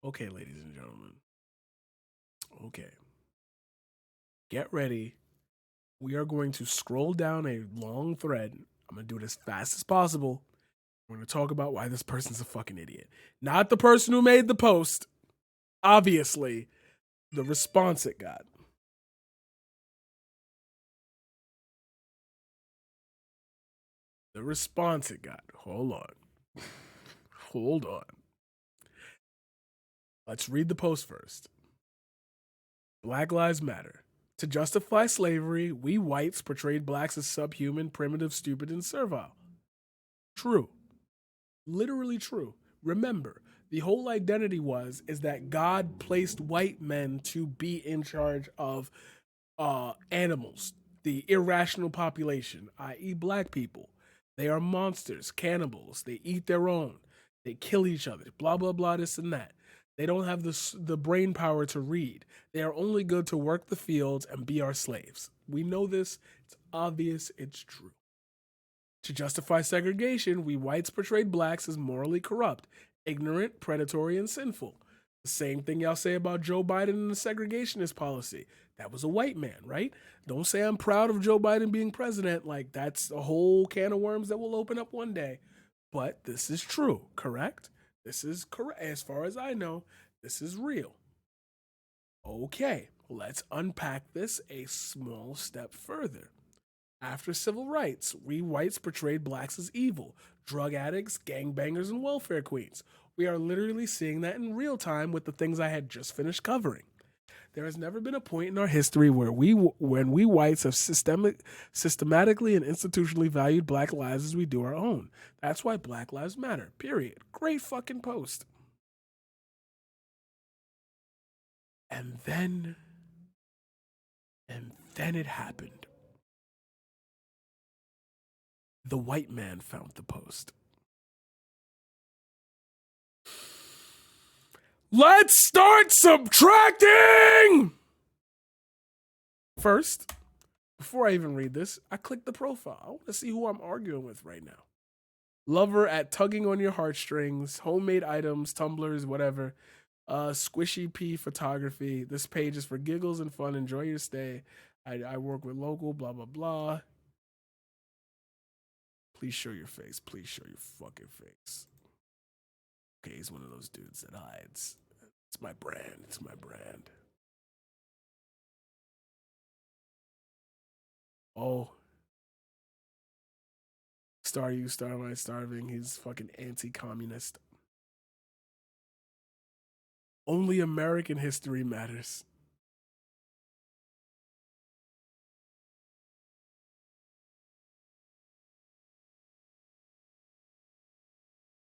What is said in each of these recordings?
Okay, ladies and gentlemen. Okay. Get ready. We are going to scroll down a long thread. I'm going to do it as fast as possible. We're going to talk about why this person's a fucking idiot. Not the person who made the post. Obviously, the response it got. The response it got. Hold on. Hold on. Let's read the post first. Black Lives Matter. To justify slavery, we whites portrayed blacks as subhuman, primitive, stupid, and servile. True. Literally true. Remember, the whole identity is that God placed white men to be in charge of animals, the irrational population, i.e., black people. They are monsters, cannibals. They eat their own. They kill each other. Blah blah blah. This and that. They don't have the brain power to read. They are only good to work the fields and be our slaves. We know this. It's obvious. It's true. To justify segregation, we whites portrayed blacks as morally corrupt, ignorant, predatory, and sinful. The same thing y'all say about Joe Biden and the segregationist policy. That was a white man, right? Don't say I'm proud of Joe Biden being president. Like, that's a whole can of worms that will open up one day. But this is true, correct? This is correct. As far as I know, this is real. Okay, let's unpack this a small step further. After civil rights, we whites portrayed blacks as evil, drug addicts, gangbangers, and welfare queens. We are literally seeing that in real time with the things I had just finished covering. There has never been a point in our history where when we whites have systematically and institutionally valued black lives as we do our own. That's why Black Lives Matter. Period. Great fucking post. And then it happened. The white man found the post. Let's start subtracting! First, before I even read this, I click the profile. I want to see who I'm arguing with right now. Lover at tugging on your heartstrings, homemade items, tumblers, whatever. Squishy P photography. This page is for giggles and fun. Enjoy your stay. I work with local, blah, blah, blah. Please show your face. Please show your fucking face. Okay, he's one of those dudes that hides. It's my brand. It's my brand. Oh. Star you, star my starving. He's fucking anti-communist. Only American history matters.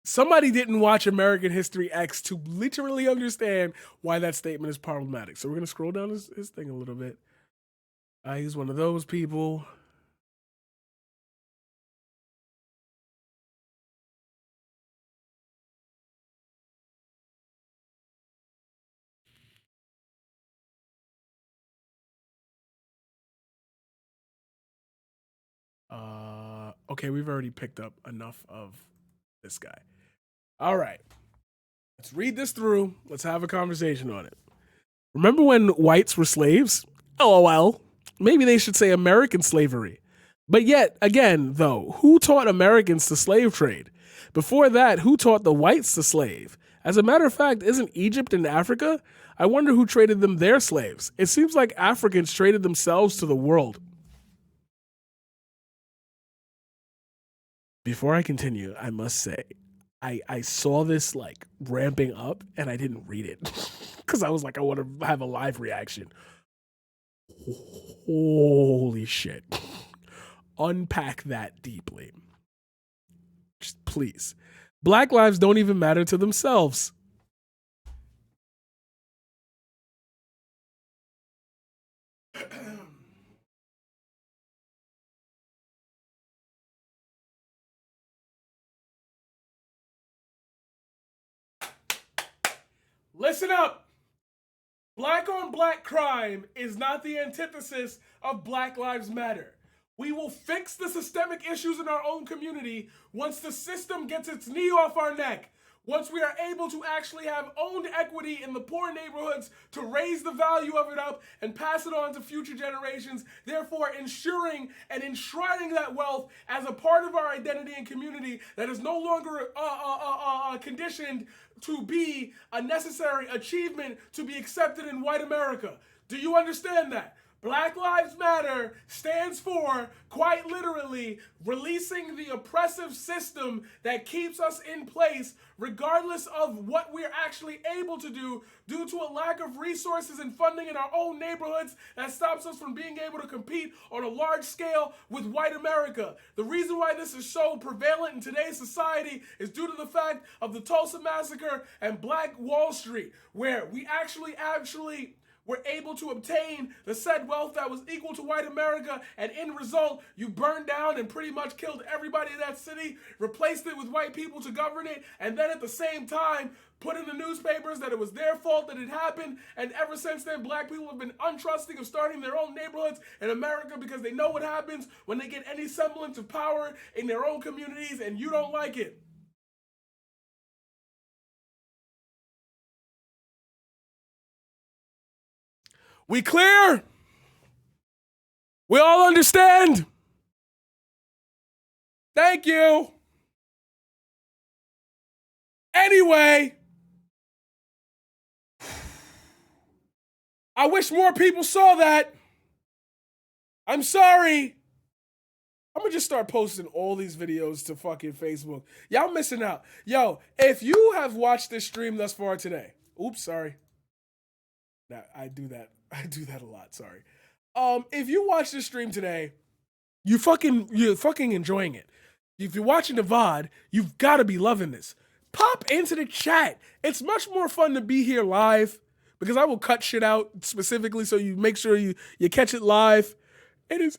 Somebody didn't watch American History X to literally understand why that statement is problematic. So we're gonna scroll down his thing a little bit. He's one of those people. Okay, we've already picked up enough of this guy. All right, let's read this through. Let's have a conversation on it. Remember when whites were slaves? LOL. Maybe they should say American slavery. But yet, again, though, who taught Americans to slave trade? Before that, who taught the whites to slave? As a matter of fact, isn't Egypt in Africa? I wonder who traded them their slaves. It seems like Africans traded themselves to the world. Before I continue, I must say, I saw this like ramping up and I didn't read it because I was like, I want to have a live reaction. Holy shit. Unpack that deeply. Just please. Black lives don't even matter to themselves. Listen up. Black on black crime is not the antithesis of Black Lives Matter. We will fix the systemic issues in our own community once the system gets its knee off our neck. Once we are able to actually have owned equity in the poor neighborhoods to raise the value of it up and pass it on to future generations, therefore ensuring and enshrining that wealth as a part of our identity and community that is no longer conditioned to be a necessary achievement to be accepted in white America. Do you understand that? Black Lives Matter stands for, quite literally, releasing the oppressive system that keeps us in place regardless of what we're actually able to do due to a lack of resources and funding in our own neighborhoods that stops us from being able to compete on a large scale with white America. The reason why this is so prevalent in today's society is due to the fact of the Tulsa Massacre and Black Wall Street, where we actually were able to obtain the said wealth that was equal to white America, and in result, you burned down and pretty much killed everybody in that city, replaced it with white people to govern it, and then at the same time, put in the newspapers that it was their fault that it happened, and ever since then, black people have been untrusting of starting their own neighborhoods in America because they know what happens when they get any semblance of power in their own communities, and you don't like it. We clear? We all understand? Thank you. Anyway, I wish more people saw that. I'm sorry. I'm gonna just start posting all these videos to fucking Facebook. Y'all missing out. Yo, if you have watched this stream thus far today, oops, sorry. I do that a lot. Sorry. If you watch this stream today, you're fucking enjoying it. If you're watching the VOD, you've got to be loving this. Pop into the chat. It's much more fun to be here live because I will cut shit out specifically so you make sure you catch it live. It is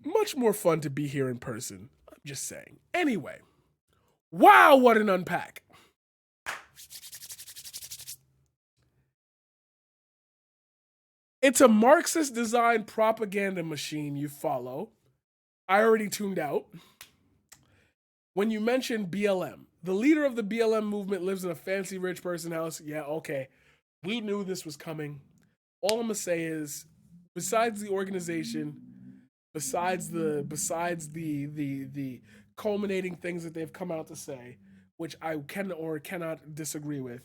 much more fun to be here in person. I'm just saying. Anyway, wow, what an unpack. It's a Marxist design propaganda machine you follow. I already tuned out. When you mentioned BLM, the leader of the BLM movement lives in a fancy rich person house. Yeah, okay. We knew this was coming. All I'm gonna say is, besides the organization, besides the culminating things that they've come out to say, which I can or cannot disagree with,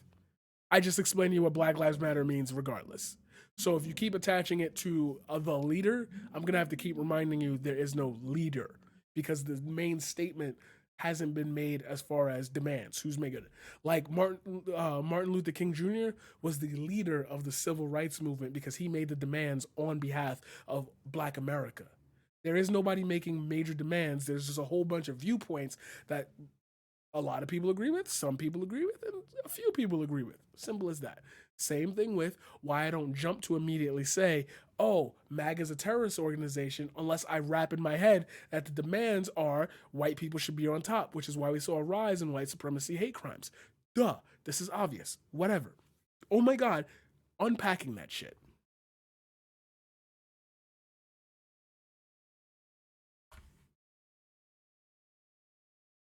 I just explained to you what Black Lives Matter means regardless. So if you keep attaching it to the leader, I'm going to have to keep reminding you there is no leader because the main statement hasn't been made as far as demands. Who's making it? Like Martin Luther King Jr. was the leader of the civil rights movement because he made the demands on behalf of Black America. There is nobody making major demands. There's just a whole bunch of viewpoints that a lot of people agree with, some people agree with, and a few people agree with. Simple as that. Same thing with why I don't jump to immediately say, oh, MAG is a terrorist organization, unless I wrap in my head that the demands are white people should be on top, which is why we saw a rise in white supremacy hate crimes. Duh, this is obvious. Whatever. Oh my God, unpacking that shit.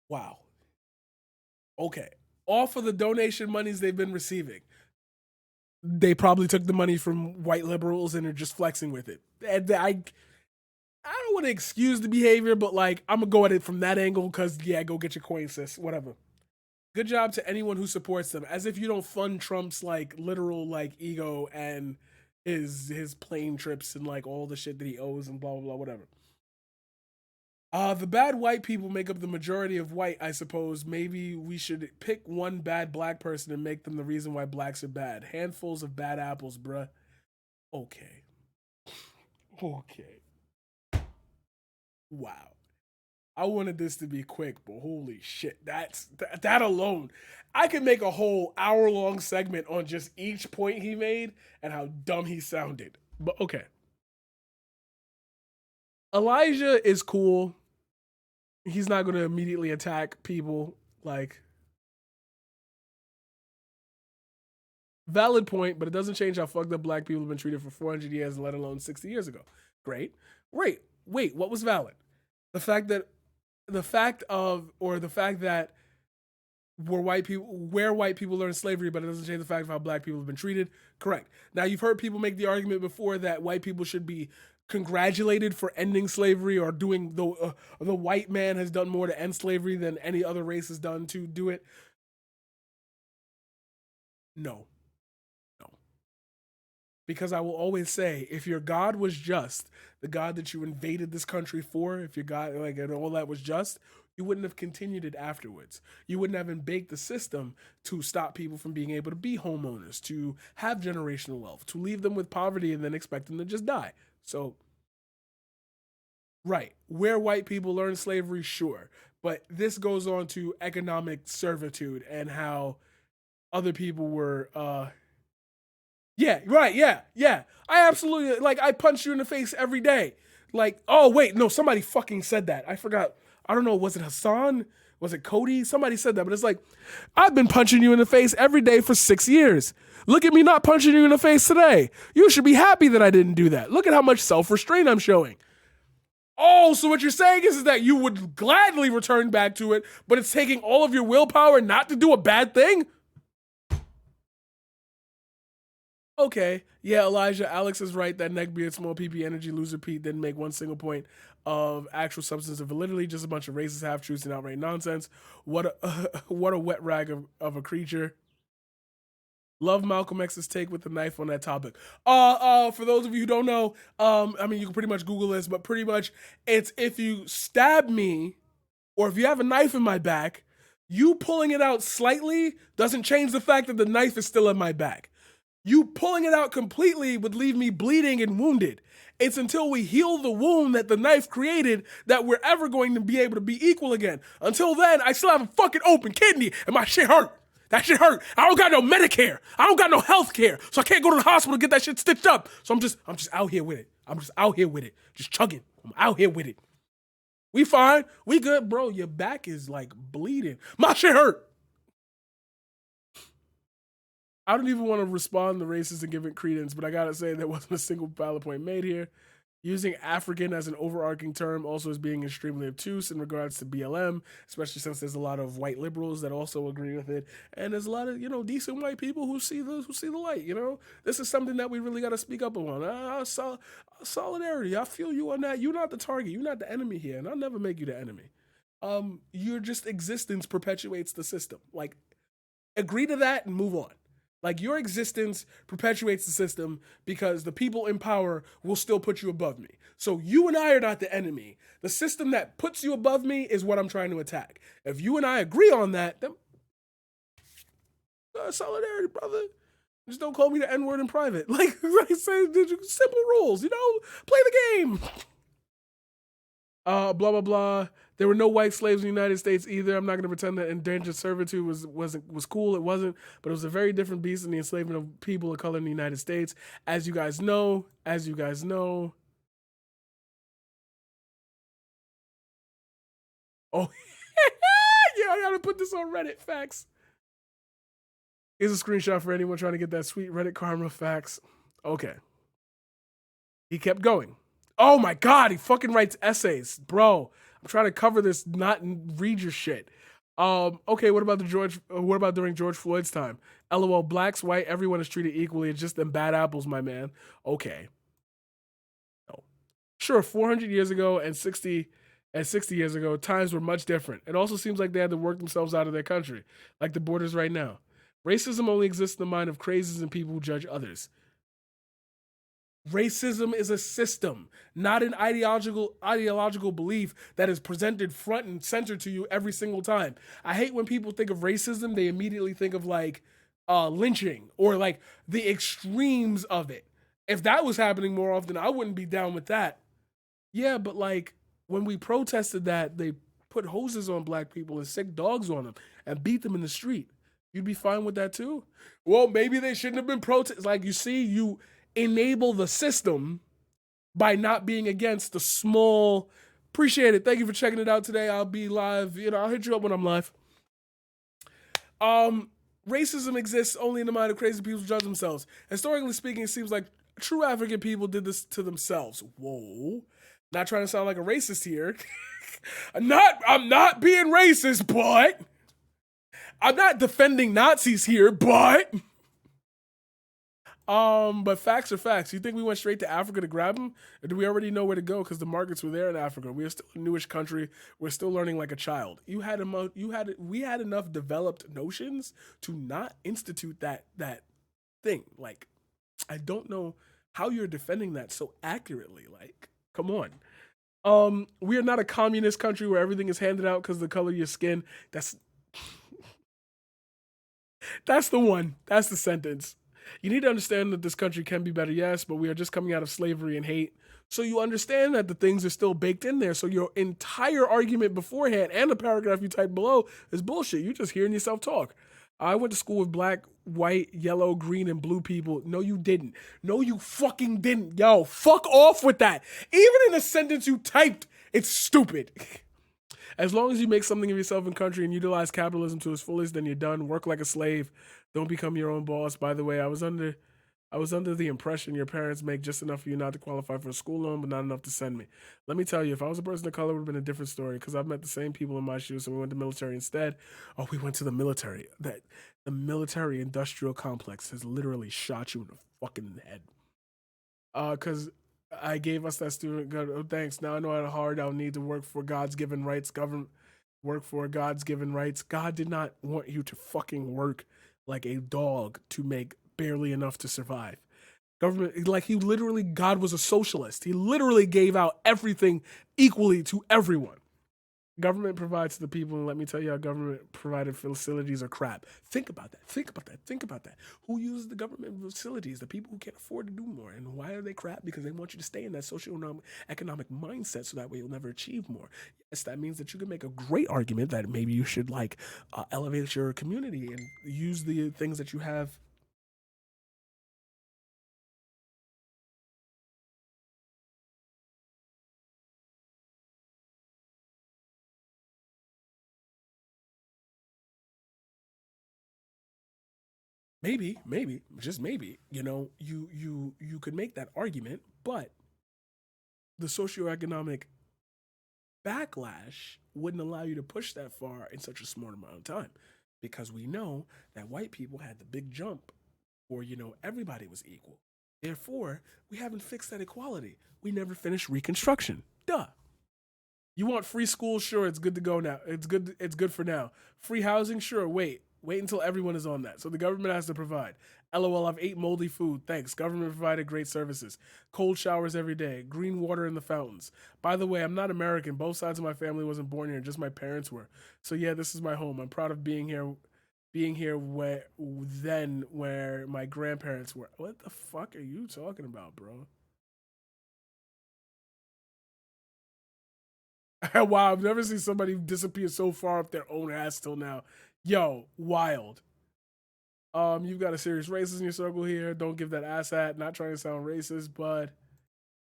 Wow. Okay. All for the donation monies they've been receiving. They probably took the money from white liberals and are just flexing with it. And I don't want to excuse the behavior, but like I'm gonna go at it from that angle because yeah, go get your coin, sis. Whatever. Good job to anyone who supports them. As if you don't fund Trump's like literal like ego and his plane trips and like all the shit that he owes and blah blah blah, whatever. The bad white people make up the majority of white, I suppose. Maybe we should pick one bad black person and make them the reason why blacks are bad. Handfuls of bad apples, bruh. Okay. Okay. Wow. I wanted this to be quick, but holy shit. That alone. I could make a whole hour-long segment on just each point he made and how dumb he sounded. But okay. Elijah is cool. He's not going to immediately attack people. Like, valid point, but it doesn't change how fucked up black people have been treated for 400 years, let alone 60 years ago. Great. Wait, what was valid? The fact that where white people learn slavery, but it doesn't change the fact of how black people have been treated. Correct. Now you've heard people make the argument before that white people should be congratulated for ending slavery or doing the white man has done more to end slavery than any other race has done to do it. No, no. Because I will always say, if your God was just, the God that you invaded this country for, if your God, like, and all that was just, you wouldn't have continued it afterwards. You wouldn't have baked the system to stop people from being able to be homeowners, to have generational wealth, to leave them with poverty and then expect them to just die. So, right, where white people learn slavery, sure. But this goes on to economic servitude and how other people were yeah, right, yeah. I absolutely, like, I punch you in the face every day. Like, oh wait, no, somebody fucking said that. I forgot. I don't know, was it Hassan? Was it Cody? Somebody said that, but it's like, I've been punching you in the face every day for 6 years. Look at me not punching you in the face today. You should be happy that I didn't do that. Look at how much self-restraint I'm showing. Oh, so what you're saying is that you would gladly return back to it, but it's taking all of your willpower not to do a bad thing? Okay. Yeah, Elijah, Alex is right that neckbeard, small PP energy, loser Pete didn't make one single point of actual substance of validity, just a bunch of racist half truths and outright nonsense. What a what a wet rag of a creature. Love Malcolm X's take with the knife on that topic. For those of you who don't know, I mean, you can pretty much Google this, but pretty much it's if you stab me or if you have a knife in my back, you pulling it out slightly doesn't change the fact that the knife is still in my back. You pulling it out completely would leave me bleeding and wounded. It's until we heal the wound that the knife created that we're ever going to be able to be equal again. Until then, I still have a fucking open kidney and my shit hurt. That shit hurt. I don't got no Medicare. I don't got no health care. So I can't go to the hospital to get that shit stitched up. So I'm just out here with it. I'm just out here with it. Just chugging. I'm out here with it. We fine. We good, bro. Your back is like bleeding. My shit hurt. I don't even want to respond to racist and give it credence, but I gotta say there wasn't a single valid point made here. Using African as an overarching term also is being extremely obtuse in regards to BLM, especially since there's a lot of white liberals that also agree with it, and there's a lot of decent white people who see the light. This is something that we really got to speak up on. Solidarity. I feel you on that. You're not the target. You're not the enemy here, and I'll never make you the enemy. Your just existence perpetuates the system. Like, agree to that and move on. Like, your existence perpetuates the system because the people in power will still put you above me. So you and I are not the enemy. The system that puts you above me is what I'm trying to attack. If you and I agree on that, then solidarity, brother. Just don't call me the N-word in private. Like I say, simple rules, play the game. Blah, blah, blah. There were no white slaves in the United States either. I'm not going to pretend that indentured servitude was cool. It wasn't, but it was a very different beast than the enslavement of people of color in the United States. As you guys know. Oh, yeah, I got to put this on Reddit. Facts. Here's a screenshot for anyone trying to get that sweet Reddit karma. Facts. Okay. He kept going. Oh my God, he fucking writes essays. Bro, I'm trying to cover this, not read your shit. Okay, what about during George Floyd's time? LOL, blacks, white, everyone is treated equally. It's just them bad apples, my man. Okay. No. Sure, 400 years ago and 60 years ago, times were much different. It also seems like they had to work themselves out of their country, like the borders right now. Racism only exists in the mind of crazies and people who judge others. Racism is a system, not an ideological belief that is presented front and center to you every single time. I hate when people think of racism, they immediately think of like lynching or like the extremes of it. If that was happening more often, I wouldn't be down with that. Yeah, but like when we protested that, they put hoses on black people and sick dogs on them and beat them in the street. You'd be fine with that too? Well, maybe they shouldn't have been protest. Like, you see, you enable the system by not being against the small. Appreciate it. Thank you for checking it out today. I'll be live. I'll hit you up when I'm live. Racism exists only in the mind of crazy people who judge themselves. Historically speaking, it seems like true African people did this to themselves. Whoa. Not trying to sound like a racist here. I'm not being racist, but I'm not defending Nazis here, but facts are facts. You think we went straight to Africa to grab them, or do we already know where to go because the markets were there in Africa? We are still a newish country. We're still learning like a child. We had enough developed notions to not institute that thing. Like, I don't know how you're defending that so accurately. Like, come on. We are not a communist country where everything is handed out because of the color of your skin. That's the one. That's the sentence. You need to understand that this country can be better, yes, but we are just coming out of slavery and hate. So you understand that the things are still baked in there. So your entire argument beforehand and the paragraph you type below is bullshit. You're just hearing yourself talk. I went to school with black, white, yellow, green, and blue people. No, you didn't. No, you fucking didn't. Yo, fuck off with that. Even in the sentence you typed, it's stupid. As long as you make something of yourself in country and utilize capitalism to its fullest, then you're done. Work like a slave. Don't become your own boss. By the way, I was under the impression your parents make just enough for you not to qualify for a school loan, but not enough to send me. Let me tell you, if I was a person of color, it would have been a different story because I've met the same people in my shoes, so we went to military instead. Oh, we went to the military. The military industrial complex has literally shot you in the fucking head. Because I gave us that student gun. Oh, thanks. Now I know how hard I'll need to work for God's given rights. Government work for God's given rights. God did not want you to fucking work like a dog to make barely enough to survive. Government, like he literally, God was a socialist. He literally gave out everything equally to everyone. Government provides to the people, and let me tell you, how government provided facilities are crap. Think about that. Think about that. Think about that. Who uses the government facilities? The people who can't afford to do more. And why are they crap? Because they want you to stay in that socio-economic mindset so that way you'll never achieve more. Yes, that means that you can make a great argument that maybe you should like elevate your community and use the things that you have. Maybe, just maybe, you could make that argument, but the socioeconomic backlash wouldn't allow you to push that far in such a small amount of time because we know that white people had the big jump or everybody was equal. Therefore, we haven't fixed that equality. We never finished reconstruction. Duh. You want free schools? Sure, it's good to go now. It's good for now. Free housing? Sure, wait until everyone is on that. So the government has to provide. LOL, I've ate moldy food. Thanks. Government provided great services. Cold showers every day. Green water in the fountains. By the way, I'm not American. Both sides of my family wasn't born here. Just my parents were. So yeah, this is my home. I'm proud of being here. Being here where my grandparents were. What the fuck are you talking about, bro? Wow, I've never seen somebody disappear so far up their own ass till now. Yo, wild. You've got a serious racist in your circle here. Don't give that ass hat. Not trying to sound racist, but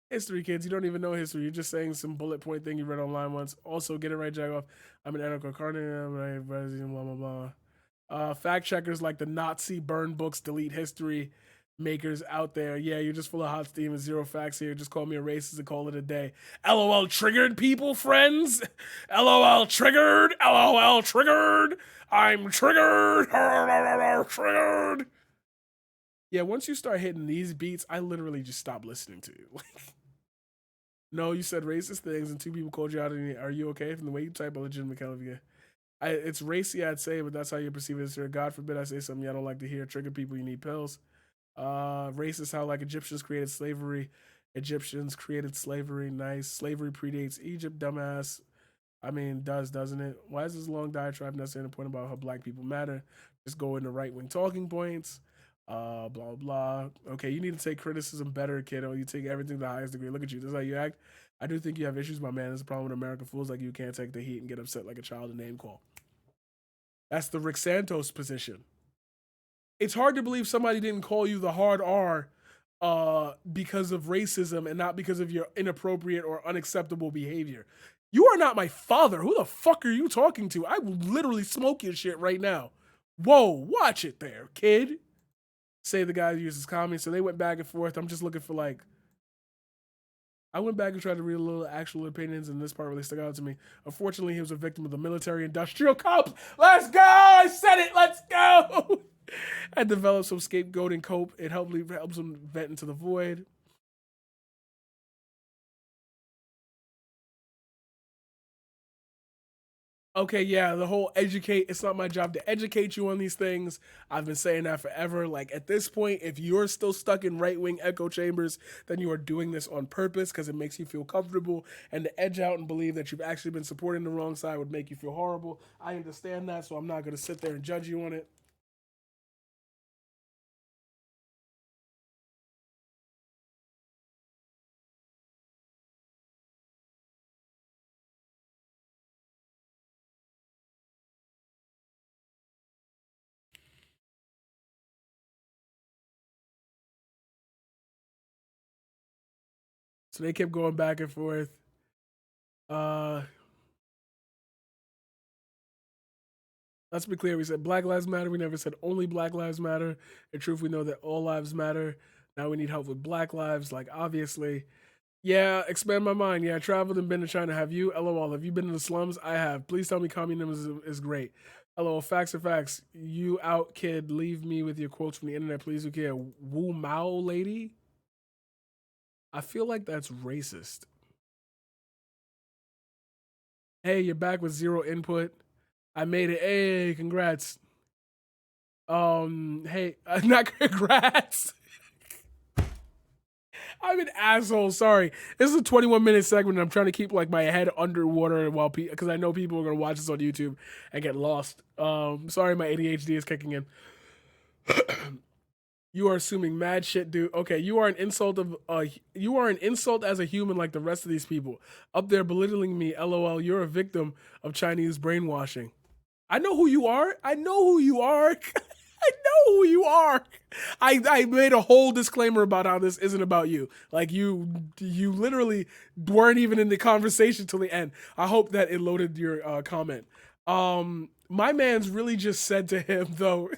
history, kids. You don't even know history. You're just saying some bullet point thing you read online once. Also, get it right, Jagoff. I'm an anarcho carnivore. I'm blah blah blah. Fact checkers like the Nazi burn books, delete history makers out there. Yeah, you're just full of hot steam and zero facts here. Just call me a racist and call it a day. LOL triggered, people, friends. LOL triggered. LOL triggered. I'm triggered. Triggered. Yeah, once you start hitting these beats, I literally just stop listening to you. No, you said racist things and two people called you out. Are you okay? From the way you type a legitimate California. It's racy, I'd say, but that's how you perceive it. Sir. God forbid I say something y'all don't like to hear. Trigger people, you need pills. Racist, how like Egyptians created slavery. Egyptians created slavery. Nice. Slavery predates Egypt, dumbass. I mean, doesn't it? Why is this long diatribe necessary to point about how black people matter? Just go into right wing talking points. Blah blah. Okay, you need to take criticism better, kiddo. You take everything to the highest degree. Look at you. This is how you act. I do think you have issues, my man. There's a problem with American fools like you can't take the heat and get upset like a child and name call. That's the Rick Santos position. It's hard to believe somebody didn't call you the hard R because of racism and not because of your inappropriate or unacceptable behavior. You are not my father. Who the fuck are you talking to? I will literally smoke your shit right now. Whoa, watch it there, kid. Say the guy uses comedy. So they went back and forth. I'm just looking for like I went back and tried to read a little actual opinions, and this part really stuck out to me. Unfortunately, he was a victim of the military-industrial complex. Let's go! I said it. Let's go. I developed some scapegoating cope. It helps him vent into the void. Okay, yeah, the whole educate, it's not my job to educate you on these things. I've been saying that forever. Like, at this point, if you're still stuck in right wing echo chambers, then you are doing this on purpose because it makes you feel comfortable. And to edge out and believe that you've actually been supporting the wrong side would make you feel horrible. I understand that, so I'm not going to sit there and judge you on it. So they kept going back and forth. Uh, let's be clear. We said Black Lives Matter. We never said only Black Lives Matter. In truth, we know that all lives matter. Now we need help with Black lives. Like, obviously. Yeah, expand my mind. Yeah, I traveled and been to China. Have you? LOL. Have you been in the slums? I have. Please tell me communism is great. LOL. Facts are facts. You out, kid. Leave me with your quotes from the internet, please. Who care? Wu Mao lady? I feel like that's racist. Hey, you're back with zero input. I made it. Hey, congrats. Hey, not congrats. I'm an asshole. Sorry. This is a 21-minute segment. And I'm trying to keep like my head underwater while because I know people are gonna watch this on YouTube and get lost. Sorry, my ADHD is kicking in. You are assuming mad shit, dude. Okay, you are an insult of you are an insult as a human like the rest of these people. Up there belittling me, LOL, you're a victim of Chinese brainwashing. I know who you are. I know who you are. I know who you are. I made a whole disclaimer about how this isn't about you. Like you literally weren't even in the conversation till the end. I hope that it loaded your comment. My man's really just said to him though.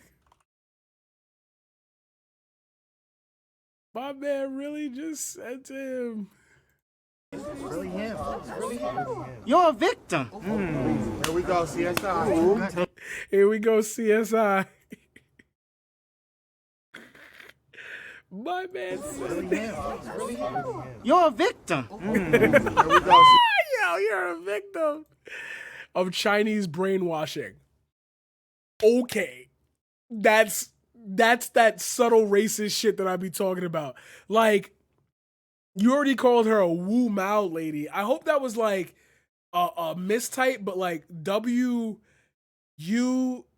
My man really just said to him. Really him. Really him. You're a victim. Here we go, CSI. Here we go, CSI. My man said really him. You're a victim. Here we go. Yo, you're a victim of Chinese brainwashing. Okay. That's that subtle racist shit that I be talking about. Like, you already called her a Wu Mao lady. I hope that was like a mistype, but like WU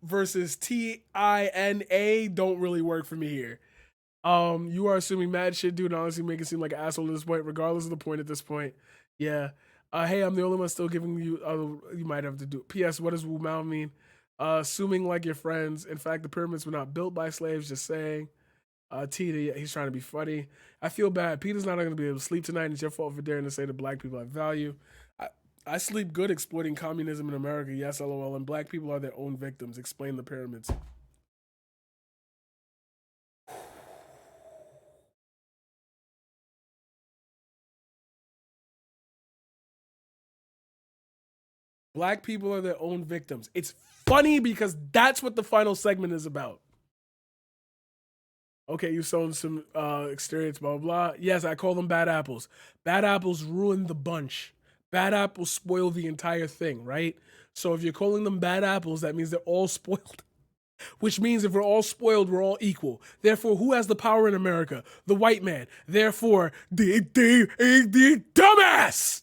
versus TINA don't really work for me here. You are assuming mad shit, dude. Honestly, make it seem like an asshole at this point, regardless of the point at this point. Yeah. Hey, I'm the only one still giving you. You might have to do. P.S. What does Wu Mao mean? Assuming like your friends. In fact, the pyramids were not built by slaves. Just saying. T, he's trying to be funny. I feel bad. Peter's not going to be able to sleep tonight. And it's your fault for daring to say that black people have value. I sleep good exploiting communism in America. Yes, LOL. And black people are their own victims. Explain the pyramids. Black people are their own victims. It's funny because that's what the final segment is about. Okay, you sown some experience, blah, blah, blah. Yes, I call them bad apples. Bad apples ruin the bunch. Bad apples spoil the entire thing, right? So if you're calling them bad apples, that means they're all spoiled. Which means if we're all spoiled, we're all equal. Therefore, who has the power in America? The white man. Therefore, the dumbass.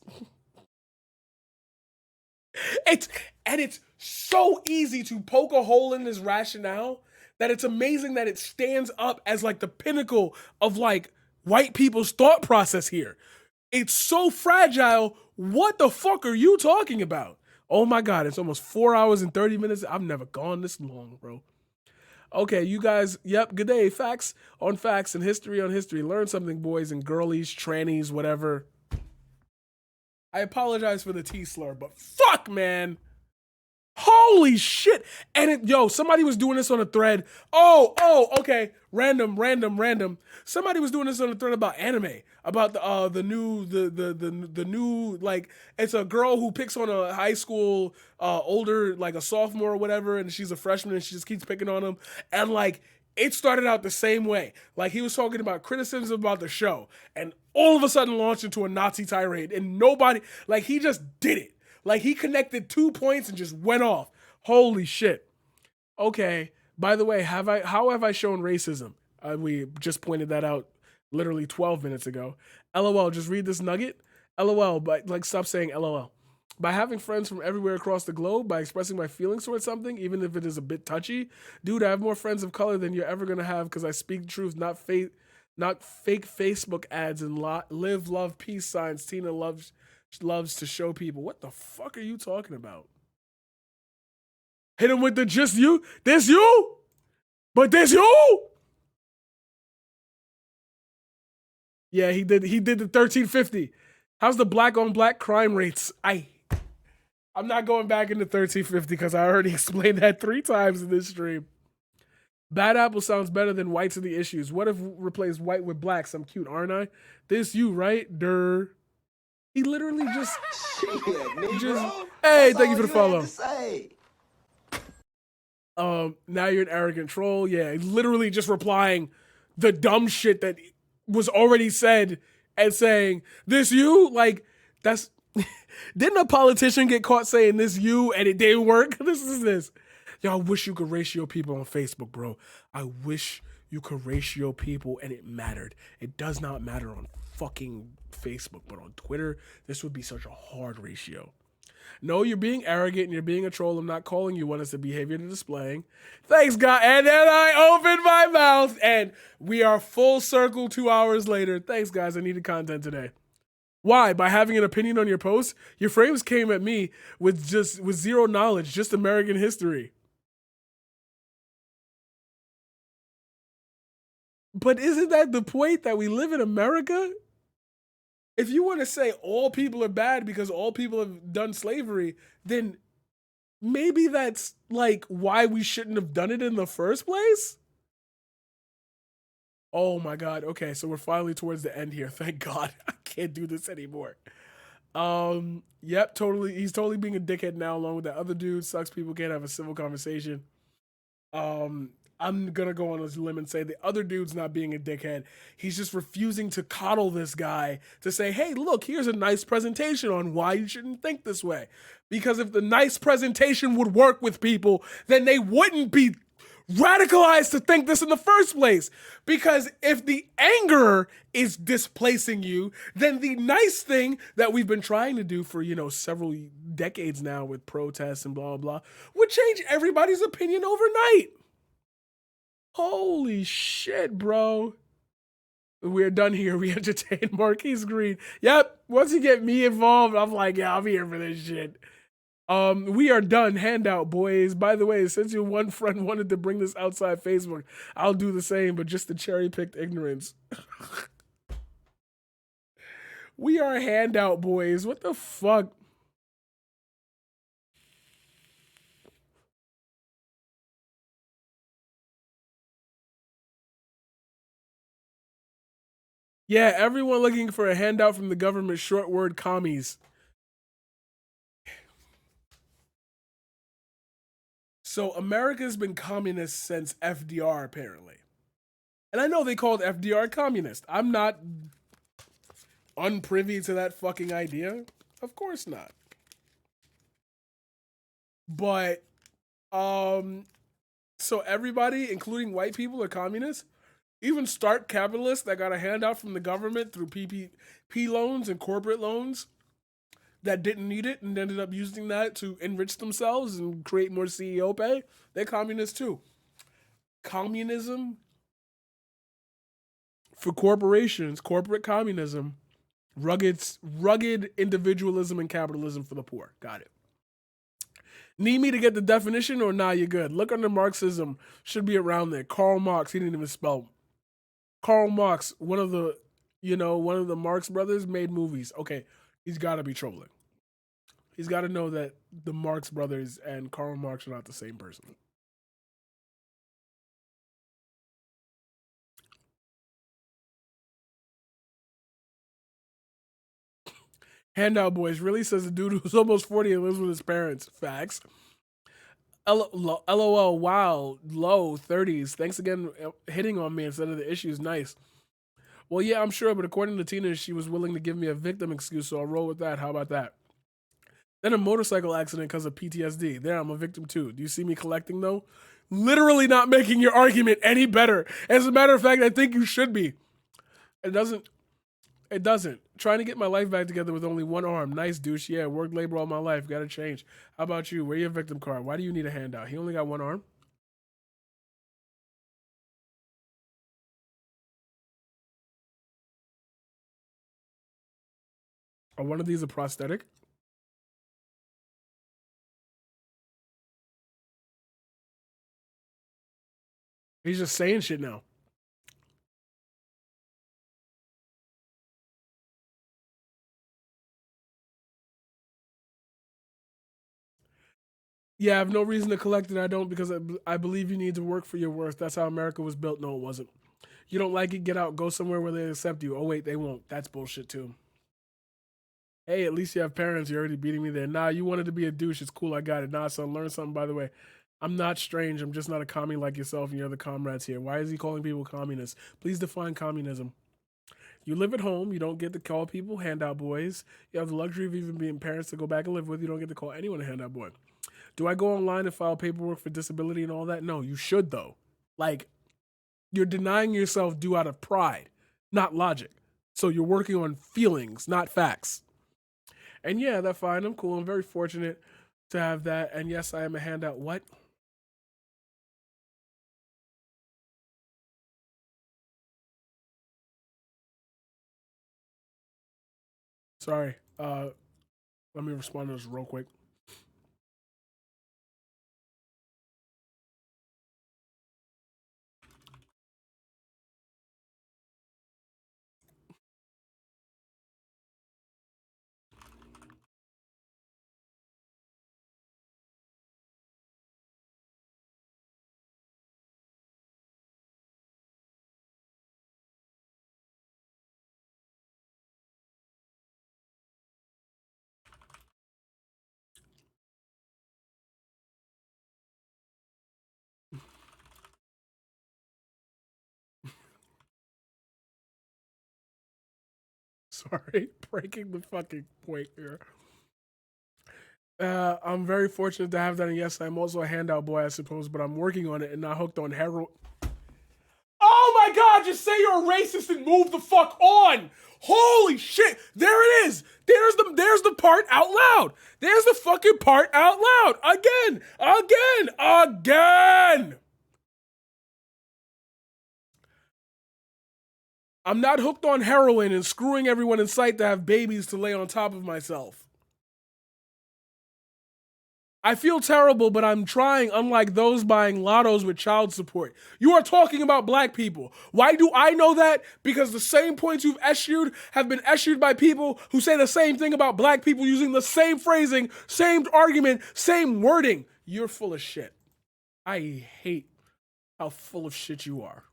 It's so easy to poke a hole in this rationale that it's amazing that it stands up as like the pinnacle of like white people's thought process here. It's so fragile. What the fuck are you talking about? Oh my God, it's almost 4 hours and 30 minutes. I've never gone this long, bro. Okay, you guys, yep, good day. Facts on facts and history on history. Learn something, boys and girlies, trannies, whatever. I apologize for the T slur, but fuck, man. Holy shit. And somebody was doing this on a thread. Okay. Random. Somebody was doing this on a thread about anime. About the new, like, it's a girl who picks on a high school older, like a sophomore or whatever, and she's a freshman and she just keeps picking on him. And like it started out the same way. Like he was talking about criticism about the show, and all of a sudden launched into a Nazi tirade, and nobody, like, he just did it. Like he connected 2 points and just went off. Holy shit. Okay. By the way, how have I shown racism? We just pointed that out literally 12 minutes ago. LOL, just read this nugget. LOL, but like stop saying LOL. By having friends from everywhere across the globe, by expressing my feelings towards something, even if it is a bit touchy, dude, I have more friends of color than you're ever gonna have because I speak the truth, not fake Facebook ads and live, love, peace signs. Tina loves to show people. What the fuck are you talking about? Hit him with the just you. This you? But this you? Yeah, he did the 1350. How's the black on black crime rates? I'm not going back into 1350 because I already explained that 3 times in this stream. Bad apple sounds better than whites in the issues. What if we replace white with blacks? I'm cute, aren't I? This you, right? Durr. He literally just... Hey, thank you for the follow. Now you're an arrogant troll. Yeah, literally just replying the dumb shit that was already said and saying, this you? Like, that's... Didn't a politician get caught saying this you and it didn't work? This is this. Yo, I wish you could ratio people on Facebook, bro. I wish you could ratio people and it mattered. It does not matter on fucking Facebook, but on Twitter, this would be such a hard ratio. No, you're being arrogant and you're being a troll. I'm not calling you one as the behavior you're displaying. Thanks, God. And then I opened my mouth and we are full circle 2 hours later. Thanks, guys. I needed content today. Why? By having an opinion on your post? Your frames came at me with zero knowledge, just American history. But isn't that the point, that we live in America? If you want to say all people are bad because all people have done slavery, then maybe that's like why we shouldn't have done it in the first place? Oh my God. Okay, so we're finally towards the end here. Thank God. I can't do this anymore. Yep, totally. He's totally being a dickhead now, along with that other dude. Sucks people can't have a civil conversation. I'm gonna go on a limb and say the other dude's not being a dickhead. He's just refusing to coddle this guy to say, hey, look, here's a nice presentation on why you shouldn't think this way. Because if the nice presentation would work with people, then they wouldn't be radicalized to think this in the first place. Because if the anger is displacing you, then the nice thing that we've been trying to do for, several decades now with protests and blah, blah, would change everybody's opinion overnight. Holy shit, bro. We're done here. We entertain Marquise Green. Yep. Once you get me involved, I'm like, yeah, I'm here for this shit. We are done. Handout, boys. By the way, since your one friend wanted to bring this outside Facebook, I'll do the same, but just the cherry-picked ignorance. We are handout, boys. What the fuck? Yeah, everyone looking for a handout from the government, short word commies. So America's been communist since FDR, apparently. And I know they called FDR communist. I'm not unprivy to that fucking idea. Of course not. But, so everybody, including white people, are communists? Even stark capitalists that got a handout from the government through PPP loans and corporate loans that didn't need it and ended up using that to enrich themselves and create more CEO pay, they're communists too. Communism for corporations, corporate communism, rugged individualism and capitalism for the poor. Got it. Need me to get the definition or nah, you're good? Look under Marxism. Should be around there. Karl Marx, he didn't even spell. Karl Marx, one of the Marx brothers made movies. Okay, he's got to be trolling. He's got to know that the Marx brothers and Karl Marx are not the same person. Handout boys really, says the dude who's almost 40 and lives with his parents. Facts. LOL, wow, low 30s. Thanks again hitting on me instead of the issues. Nice. Well, yeah, I'm sure, but according to Tina, she was willing to give me a victim excuse, so I'll roll with that. How about that? Then a motorcycle accident because of PTSD. There, I'm a victim too. Do you see me collecting though? Literally not making your argument any better. As a matter of fact, I think you should be. It doesn't. It doesn't. Trying to get my life back together with only one arm. Nice douche. Yeah, worked labor all my life. Got to change. How about you? Where your victim card? Why do you need a handout? He only got one arm. Are one of these a prosthetic? He's just saying shit now. Yeah, I have no reason to collect it. I don't because I believe you need to work for your worth. That's how America was built. No, it wasn't. You don't like it, get out. Go somewhere where they accept you. Oh, wait, they won't. That's bullshit, too. Hey, at least you have parents. You're already beating me there. Nah, you wanted to be a douche. It's cool. I got it. Nah, son, learn something, by the way. I'm not strange. I'm just not a commie like yourself and your other comrades here. Why is he calling people communists? Please define communism. You live at home. You don't get to call people handout boys. You have the luxury of even being parents to go back and live with. You don't get to call anyone a handout boy. Do I go online and file paperwork for disability and all that? No, you should, though. Like, you're denying yourself due out of pride, not logic. So you're working on feelings, not facts. And yeah, that's fine. I'm cool. I'm very fortunate to have that. And yes, I am a handout. What? Sorry. Let me respond to this real quick. Sorry, breaking the fucking point here. I'm very fortunate to have that, and yes, I'm also a handout boy, I suppose, but I'm working on it and not hooked on heroin. Oh my god, just say you're a racist and move the fuck on! Holy shit! There it is! There's the part out loud! There's the fucking part out loud! Again! Again! Again! I'm not hooked on heroin and screwing everyone in sight to have babies to lay on top of myself. I feel terrible, but I'm trying, unlike those buying lottos with child support. You are talking about black people. Why do I know that? Because the same points you've eschewed have been eschewed by people who say the same thing about black people using the same phrasing, same argument, same wording. You're full of shit. I hate how full of shit you are.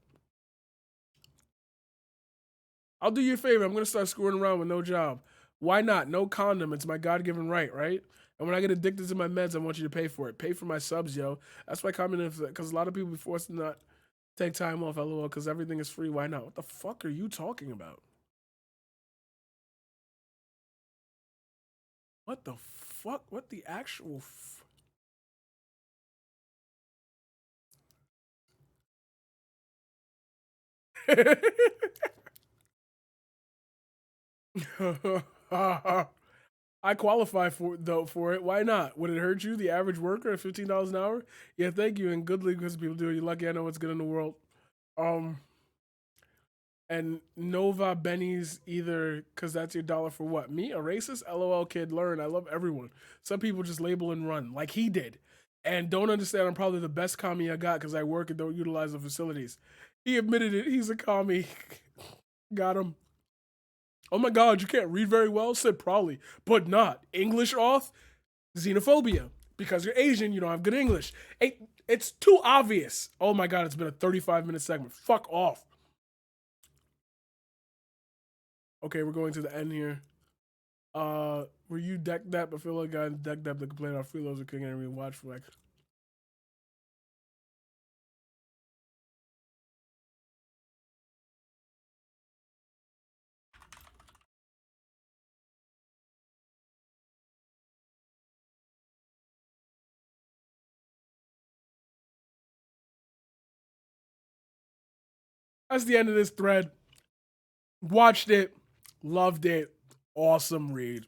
I'll do you a favor. I'm going to start screwing around with no job. Why not? No condom. It's my God given right, right? And when I get addicted to my meds, I want you to pay for it. Pay for my subs, yo. That's why communism, because a lot of people be forced to not take time off, lol, because everything is free. Why not? What the fuck are you talking about? What the fuck? What the actual I qualify for it. Why not? Would it hurt you, the average worker, at $15 an hour? Yeah, thank you. And good because people do it. You're lucky. I know what's good in the world. Um, and Nova Benny's either because that's your dollar for what? Me, a racist? LOL, kid, learn. I love everyone. Some people just label and run like he did, and don't understand. I'm probably the best commie I got because I work and don't utilize the facilities. He admitted it. He's a commie. Got him. Oh my God, you can't read very well? Said probably, but not. English off? Xenophobia. Because you're Asian, you don't have good English. It's too obvious. Oh my God, it's been a 35-minute segment. Fuck off. Okay, we're going to the end here. Were you deck that but feel like I deck that the complaint about freeloads are cooking and we watch for like that's the end of this thread. Watched it, loved it, awesome read.